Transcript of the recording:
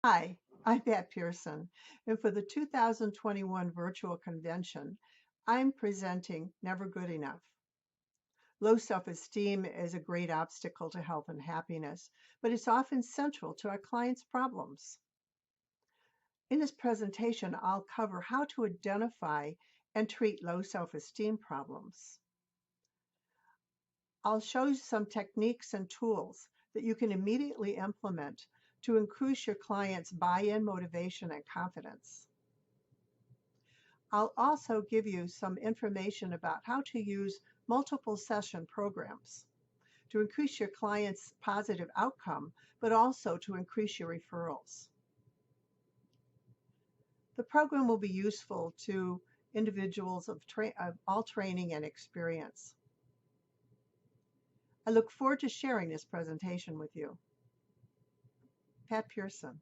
Hi, I'm Pat Pearson, and for the 2021 virtual convention, I'm presenting Never Good Enough. Low self-esteem is a great obstacle to health and happiness, but it's often central to our clients' problems. In this presentation, I'll cover how to identify and treat low self-esteem problems. I'll show you some techniques and tools that you can immediately implement to increase your clients' buy-in, motivation, and confidence. I'll also give you some information about how to use multiple session programs to increase your client's positive outcome, but also to increase your referrals. The program will be useful to individuals of all training and experience. I look forward to sharing this presentation with you. Pat Pearson.